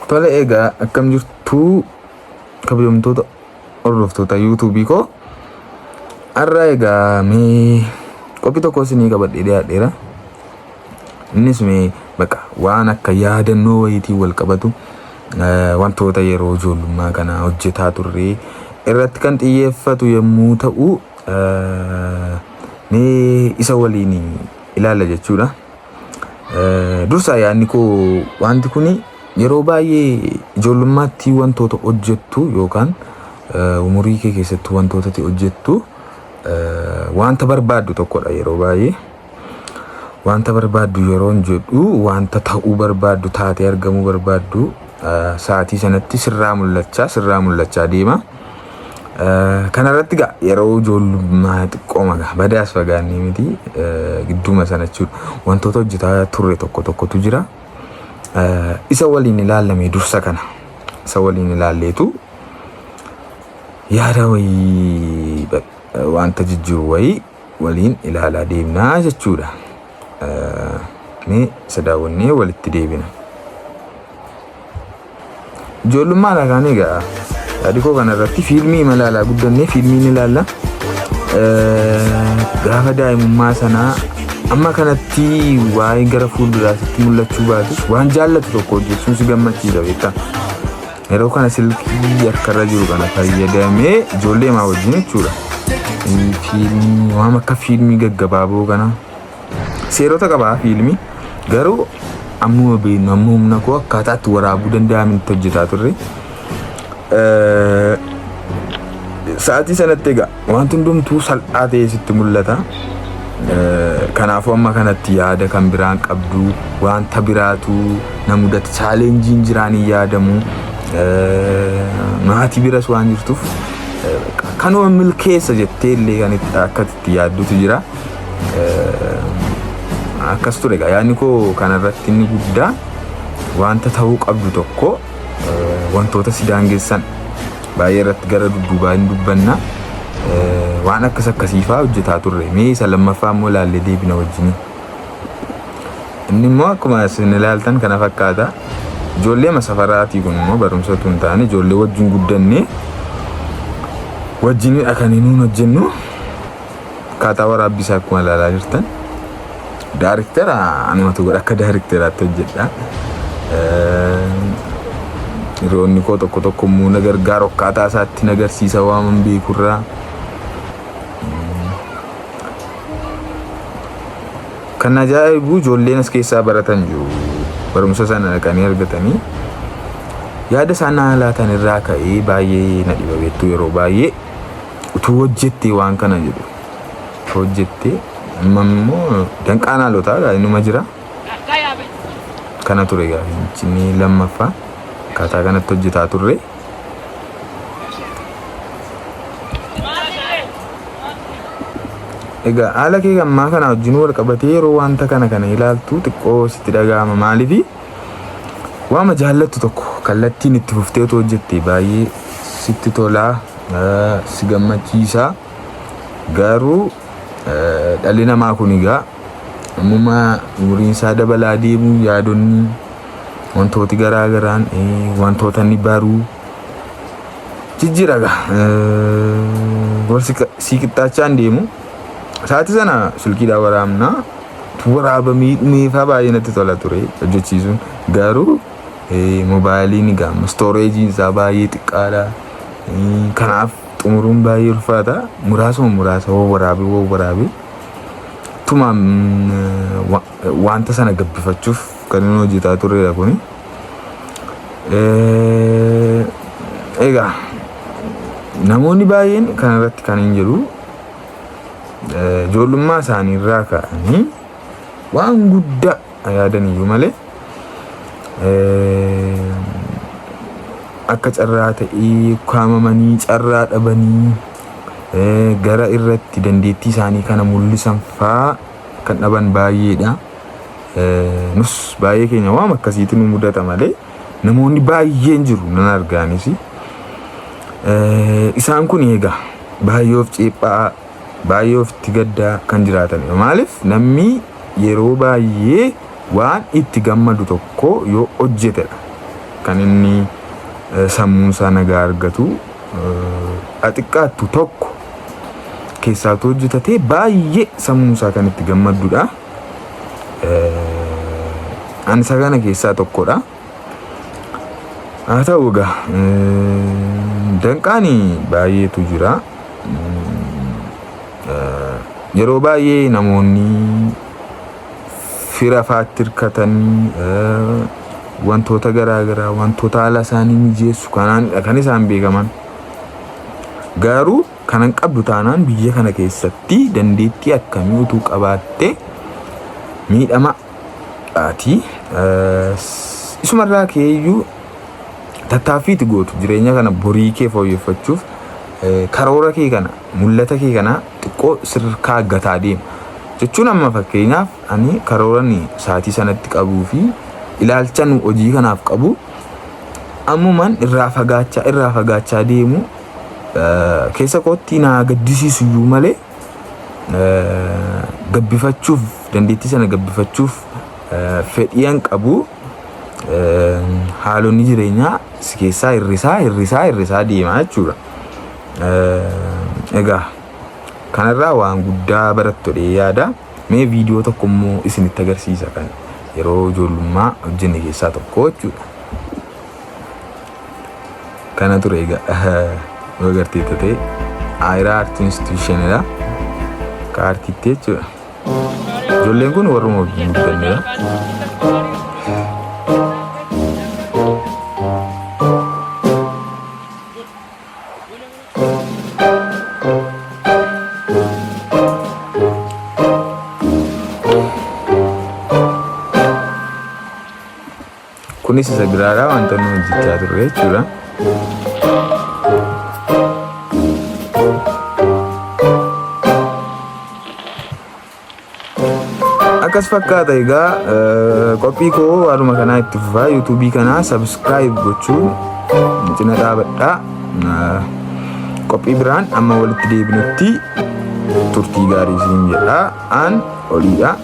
Tole egaa akkam jirtu kabajamtoota hordoftoota YouTube koo. Har'a egaa mee qophii tokko isinii qabadhee dhiyaadheera. Innis mee bakka waan akka yaadannoo wayiitiin wal qabatu wantoota yeroo ijoollummaa kana hojjetaa turre irratti kan xiyyeeffatu yommuu ta'u mee isa waliin ilaalla jechuudha. Dursa yaadni koo wanti kuni yeroo baay'ee ijoollummaatti wantoota hojjettu yookaan umurii kee keessatti wantoota hojjettu wanta barbaaddu tokkodha. Yeroo baay'ee wanta barbaaddu yeroo jedhu wanta ta'uu barbaaddu taatee argamuu barbaaddu sa'aatii sanatti sirraa mul'achaa deema. Kana irratti gaa yeroo ijoollummaa xiqqooma badaas fagaannee miti gidduma sana jechuudha wantoota hojjetaa turre tokkotu jira. Isa waliin ilaallamee dursa kana isa waliin ilaalleetu yaada wayii wanta jijjiiru wayii waliin ilaalaa deemnaa jechuudha. Mee isa daawwannee walitti deebina. Ijoollummaa lakaan egaa yaadi koo kanarratti fiilmii ilaalaa guddannee fiilmiin ilaalla. Gaafa daa'imummaa sanaa amma kanatti waa'ee gara fuulduraatti mul'achuu baatus waan jaallatu tokko hojjechuun si gammachiisa beektaa. Yeroo kana silkii akkarra jiru kana fayyadamee ijoollee maa wajjin jechuudha. Fiilmii waan akka fiilmii gaggabaaboo kana seerota qabaa fiilmii garuu ammuma beeknu amma humna koo akkaataa itti waraabuu danda'aminitti hojjetaa turre. Sa'aatii sanatti egaa wanti hundumtuu salphaa ta'ee sitti mul'ata. Kanaafuu amma kanatti yaada kan biraan qabdu wanta biraatu na mudate chaalenjiin jiraan hin yaadamu. Maatii biras waan jirtuuf kanuma milkeessa jettee illee kan akkatti yaaddutu jira. Akkas ture egaa yaadni koo kanarratti inni guddaa wanta ta'uu qabdu tokko wantoota si daangessan baay'ee irratti gara dudduubaa hin dubbanna. Waan akkas akkasiifaa hojjetaa turre mee isa lammaffaa immoo ilaallee deebina wajjin. Inni immoo akkuma isin ilaaltan kana fakkaata. Ijoollee safaraatii kun immoo barumsatu hin taane ijoollee wajjin guddannee wajjinidha kan nuun hojjennu. Akkaataa waraabbisaa akkuma ilaalaa jirtan. Daariktera anumatu godha akka daarikteraatti hojjedha. Hiriyoonni koo tokko immoo na gargaaru akkaataa isaatti na agarsiisa waan beekurraa. Kan ajaa'ibu ijoolleen as keessaa baratan jiru. Barumsa sana dhaqanii argatanii yaada isaan laatan irraa ka'ee baay'ee na dhiba beektuu yeroo baay'ee utuu hojjettee waan kana jedhu hojjettee amma immoo danqaan haalotaa inuma jira. Kana ture gaafichi lammaffaa akkaataa kanatti hojjetaa turre. Egaa haala kee ammaa kana wajjin wal qabatee yeroo wanta kana ilaaltu xiqqoo sitti dhaga'ama. Maaliif waama jaallattu tokko kallattiin itti fuftee hojjettee baay'ee sitti tolaa si gammachiisa. Garuu dhalli namaa kun egaa ammuma umuriin isaa dabalaa deemu yaadonni wantooti garaagaraan wantoota inni baruu jijjiiraga wal si qixxaachaan deemu. Sa'aatii sana silkiidhaan waraabnaa waraabamee meefaa baay'ee natti tola ture hojjechiisuun. Garuu moobaayiliin egaa stooreejiin isaa baay'ee xiqqaadha. Kanaaf xumuruun baay'ee ulfaata. Muraasa waraabee tuma wanta sana gabbifachuuf kan inni hojjetaa turedha kuni. Egaa namoonni baay'een kanarratti kan hin jedhu ijoollummaa isaanii irraa ka'anii waan guddaa yaadaniyyuu malee akka carraa ta'ee kaamamanii carraa dhabanii gara irratti dandeettii isaanii kana mul'isan fa'aa kan dhaban baay'eedha. Nus baay'ee keenya waan akkasiitti nu mudata malee namoonni baay'een jiru nan argaanis. Isaan kun egaa baay'ee of ceephaa baay'ee ofitti gaddaa kan jiraatanidha. Maaliif namni yeroo baay'ee waan itti gammadu tokko yoo hojjetedha kan inni sammuun isaa nagaa argatu xiqqaattu tokko keessaa hojjetatee baay'ee sammuun isaa kan itti gammadudha. Ani isa kana keessaa tokkodha. Haa ta'u egaa danqaan baay'eetu jira. Yeroo baay'ee namoonni fira faatti hirkatanii wantoota garaagaraa wantoota haala isaanii mijeessu kan isaan beekaman. Garuu kanan qabdu taanaan biyya kana keessatti dandeettii akkamii utuu qabaatte miidhama ati isumarraa keeyyuu tattaaffiitti gootu jireenya kana borii kee fooyyeffachuuf karoora kee kana mul'ata kee kana xiqqoo sirkaa gataa deema jechuun. Amma fakkeenyaaf ani karooran saatii sanatti qabuu fi ilaalchan hojii kanaaf qabu ammumaan irraa fagaachaa deemu keessa kootti naa gaddisiisu iyyuu malee gabbifachuuf dandeettii sana gabbifachuuf fedhiyan qabu. Haalonni jireenyaa si keessaa hirrisaa deemaa jechuudha. Egaa kanarraa waan guddaa barattolee yaada. Mee viidiyoo tokko immoo isinitti agarsiisa kan yeroo ijoollummaa hojjenne keessaa tokko jechuudha. Kana ture egaa yoo agarteetta ta'e Ayiraa Aartii Instituushinidha. Ka aartiitti jechuudha. Ijoolleen kun warruma guddannedha. Kunis isa biraadha wanta nu hojjechaa turre jechuudha. Akkas fakkaata egaa qophii koo waanuma kanaa itti fufaa. YouTube kanaa subscribe gochuun cina dhaabadhaa. Qophii biraan amma walitti deebinutti turtii gaarii siin jedha. An oliidha.